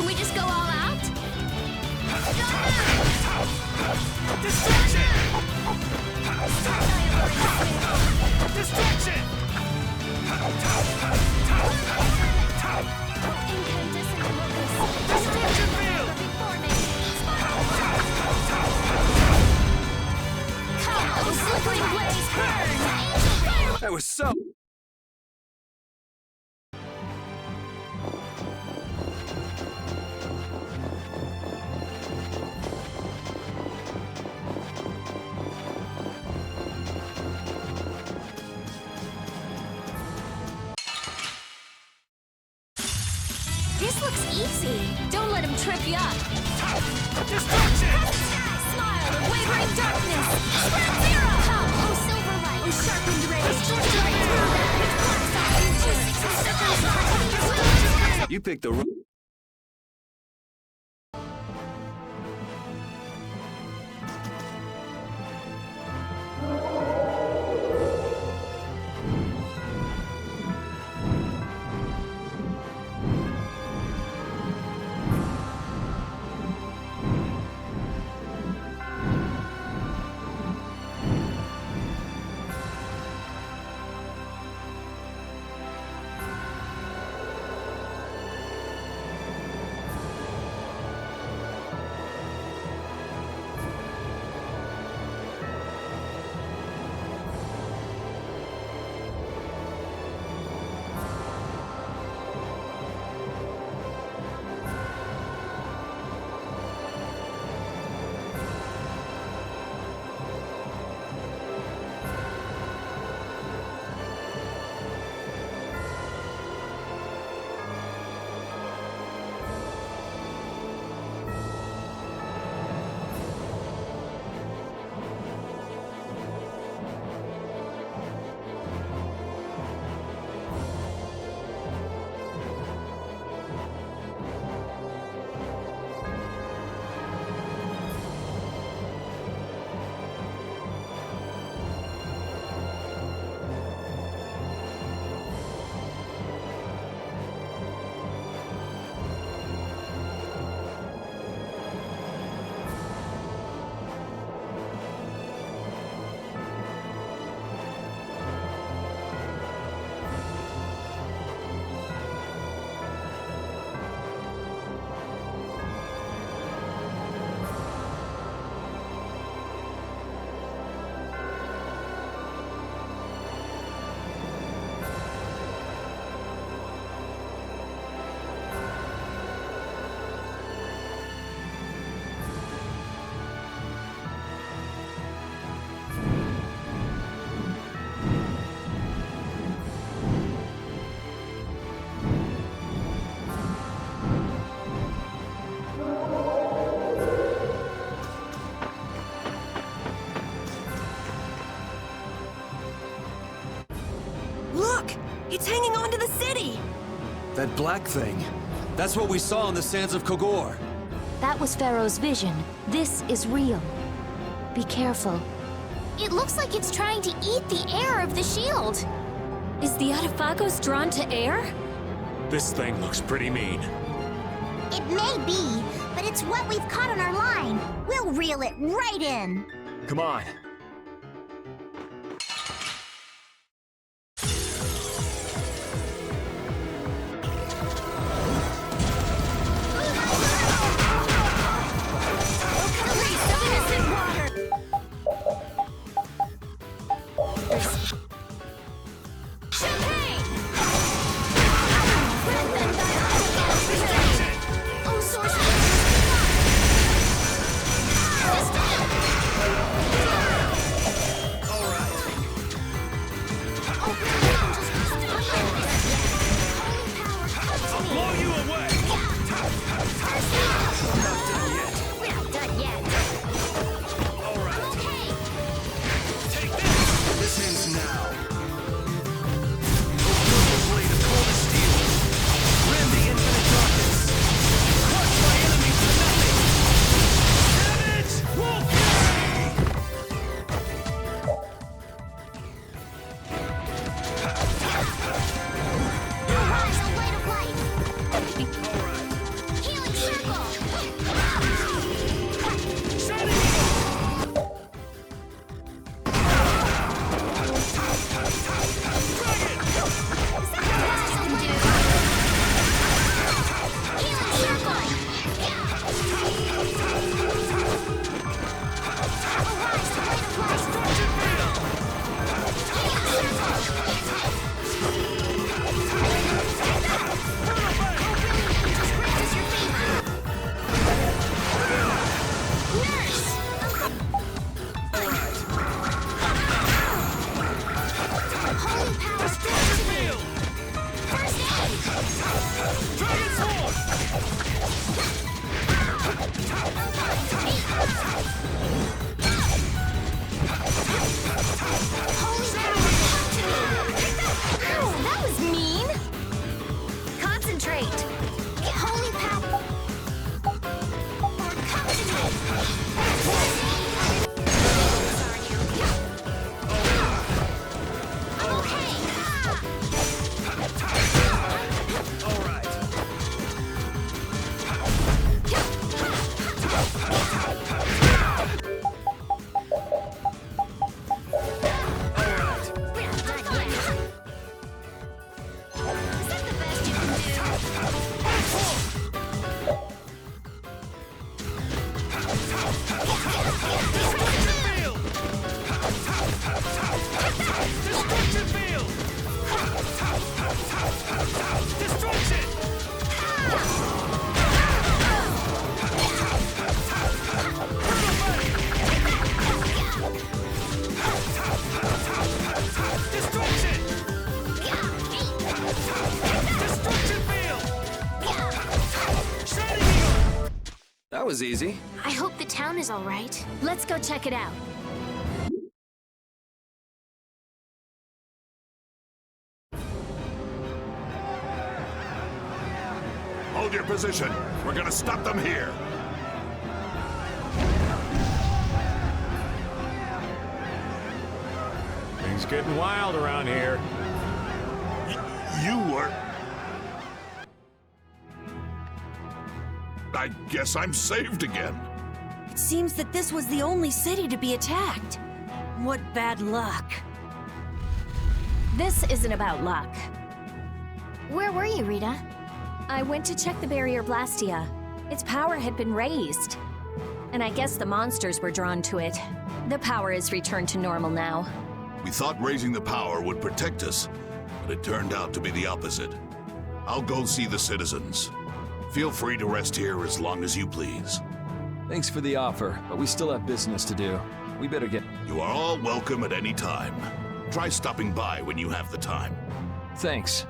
Can we just go all out? Distraction! Distraction! Destruction field! That was so... This looks easy. Don't let him trip you up. Destruction! Smile of wavering darkness. Spread zero. Come, oh silver light. Oh sharpened rays. Strike through that. You picked the... Look! It's hanging on to the city! That black thing. That's what we saw on the sands of Kogor. That was Pharaoh's vision. This is real. Be careful. It looks like it's trying to eat the air of the shield. Is the Atafagos drawn to air? This thing looks pretty mean. It may be, but it's what we've caught on our line. We'll reel it right in. Come on. was easy. I hope the town is all right. Let's go check it out. Hold your position. We're gonna stop them here. Things getting wild around here. You were... I guess I'm saved again. It seems that this was the only city to be attacked. What bad luck. This isn't about luck. Where were you, Rita? I went to check the barrier Blastia. Its power had been raised. And I guess the monsters were drawn to it. The power is returned to normal now. We thought raising the power would protect us, but it turned out to be the opposite. I'll go see the citizens. Feel free to rest here as long as you please. Thanks for the offer, but we still have business to do. We better get... You are all welcome at any time. Try stopping by when you have the time. Thanks.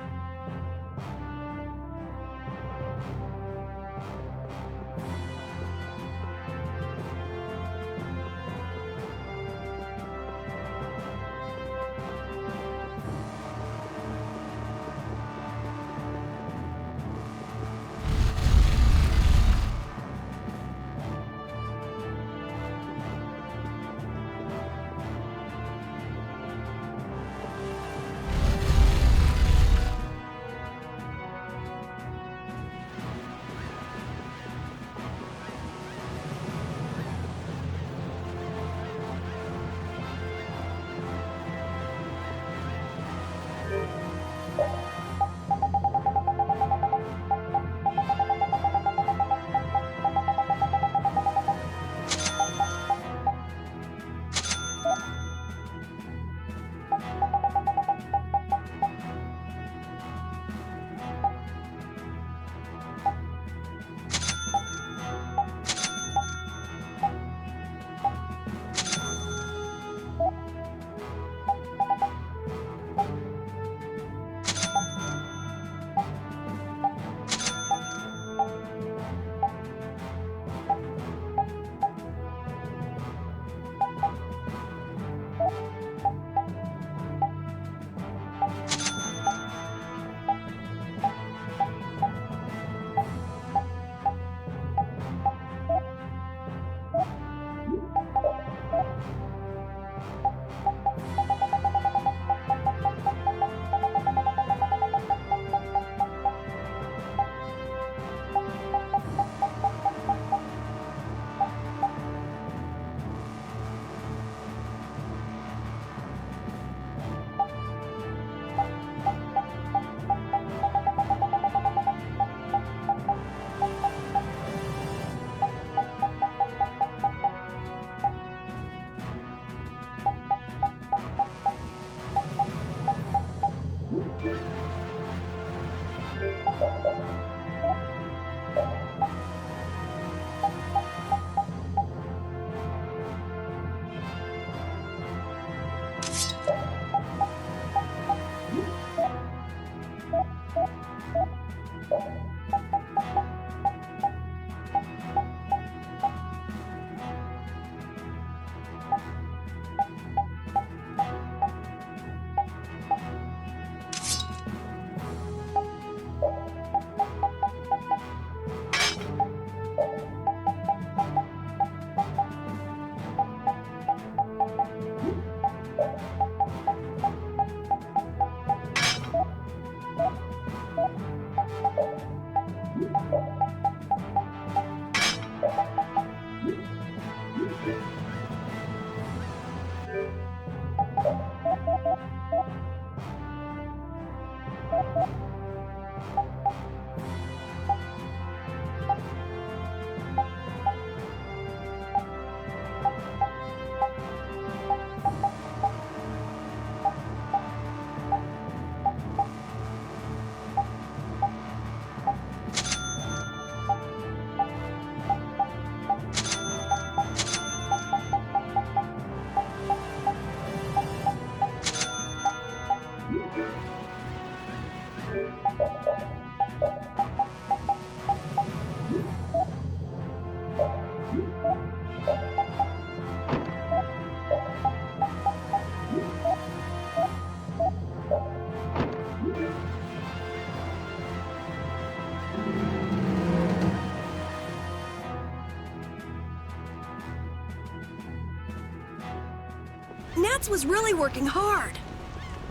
Nats was really working hard.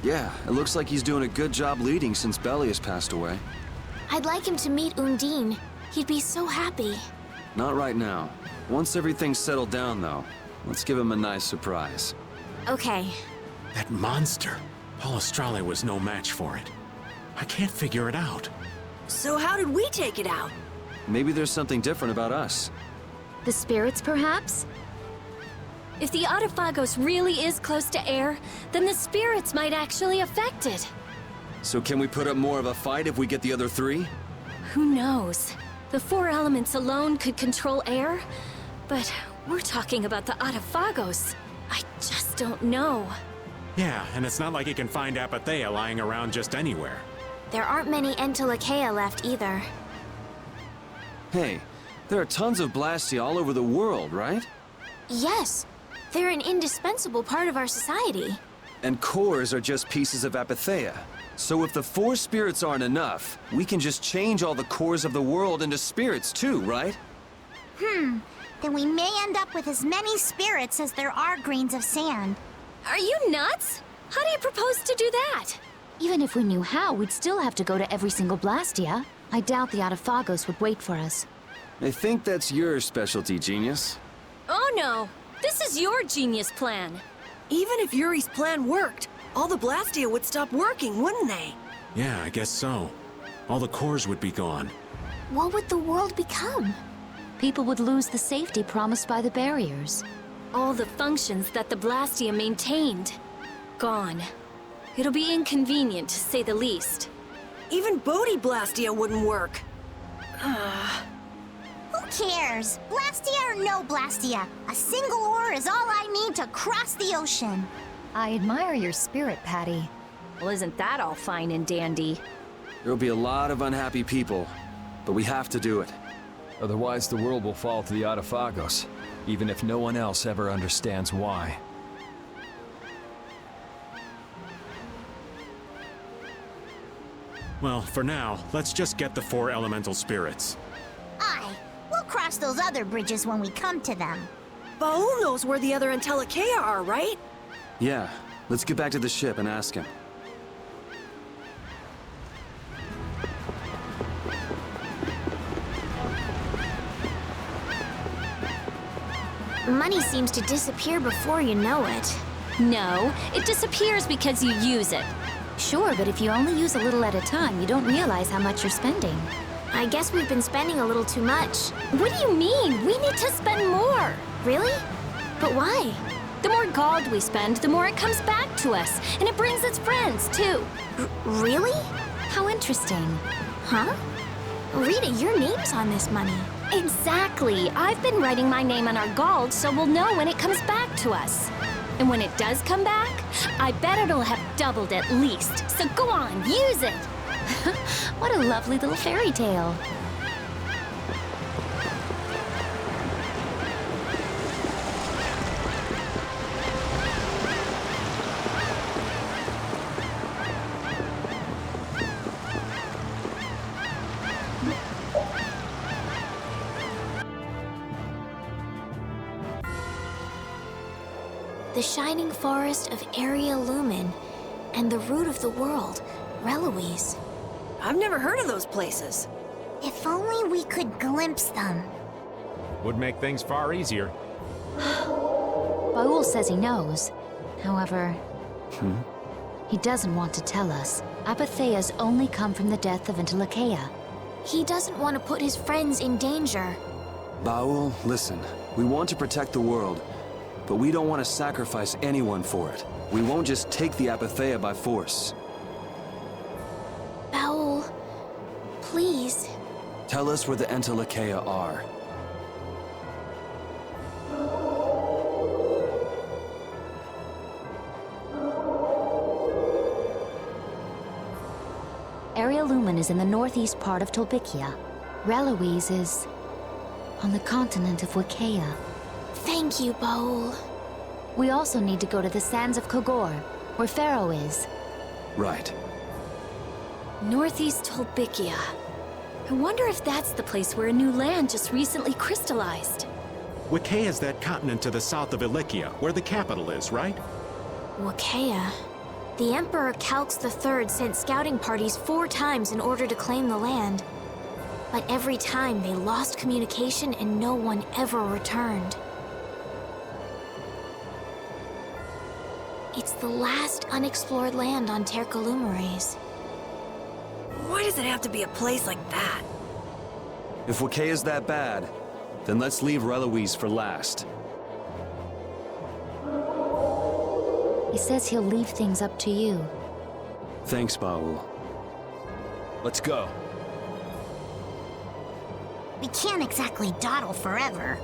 Yeah, it looks like he's doing a good job leading since Belly has passed away. I'd like him to meet Undine. He'd be so happy. Not right now. Once everything's settled down, though, let's give him a nice surprise. Okay. That monster. Palestrale was no match for it. I can't figure it out. So how did we take it out? Maybe there's something different about us. The spirits, perhaps? If the Autophagos really is close to air, then the spirits might actually affect it. So can we put up more of a fight if we get the other three? Who knows? The four elements alone could control air, but we're talking about the Autophagos. I just don't know. Yeah, and it's not like you can find Apathea lying around just anywhere. There aren't many Entelekea left either. Hey, there are tons of Blastia all over the world, right? Yes, they're an indispensable part of our society. And cores are just pieces of Apathea. So if the four spirits aren't enough, we can just change all the cores of the world into spirits too, right? Then we may end up with as many spirits as there are grains of sand. Are you nuts? How do you propose to do that? Even if we knew how, we'd still have to go to every single Blastia. I doubt the Autophagos would wait for us. I think that's your specialty, genius. Oh no! This is your genius plan! Even if Yuri's plan worked, all the Blastia would stop working, wouldn't they? Yeah, I guess so. All the cores would be gone. What would the world become? People would lose the safety promised by the barriers. All the functions that the Blastia maintained. Gone. It'll be inconvenient, to say the least. Even Bodhi Blastia wouldn't work. Who cares? Blastia or no Blastia? A single oar is all I need to cross the ocean. I admire your spirit, Patty. Well, isn't that all fine and dandy? There'll be a lot of unhappy people, but we have to do it. Otherwise, the world will fall to the Autophagos, even if no one else ever understands why. Well, for now, let's just get the four elemental spirits. Aye, we'll cross those other bridges when we come to them. Baul knows where the other Entelekea are, right? Yeah, let's get back to the ship and ask him. Money seems to disappear before you know it. No, it disappears because you use it. Sure, but if you only use a little at a time, you don't realize how much you're spending. I guess we've been spending a little too much. What do you mean? We need to spend more! Really? But why? The more gold we spend, the more it comes back to us. And it brings its friends, too. Really? How interesting. Huh? Rita, your name's on this money. Exactly. I've been writing my name on our gold so we'll know when it comes back to us. And when it does come back, I bet it'll have doubled at least. So go on, use it! What a lovely little fairy tale. The shining forest of Area Lumen, and the root of the world, Reloise. I've never heard of those places. If only we could glimpse them. Would make things far easier. Baul says he knows. However, he doesn't want to tell us. Apatheas only come from the death of Entelekea. He doesn't want to put his friends in danger. Baul, listen. We want to protect the world, but we don't want to sacrifice anyone for it. We won't just take the Apathea by force. Baul, please. Tell us where the Entelekea are. Area Lumen is in the northeast part of Tolbikia. Reloise is on the continent of Wicaya. Thank you, Baul. We also need to go to the sands of Kogor, where Pharaoh is. Right. Northeast Tolbikia. I wonder if that's the place where a new land just recently crystallized. Wicaya is that continent to the south of Ilikia, where the capital is, right? Wakea. The Emperor Calx III sent scouting parties 4 times in order to claim the land. But every time they lost communication and no one ever returned. It's the last unexplored land on Tercalumares. Why does it have to be a place like that? If Wakea's that bad, then let's leave Reloise for last. He says he'll leave things up to you. Thanks, Baul. Let's go. We can't exactly dawdle forever.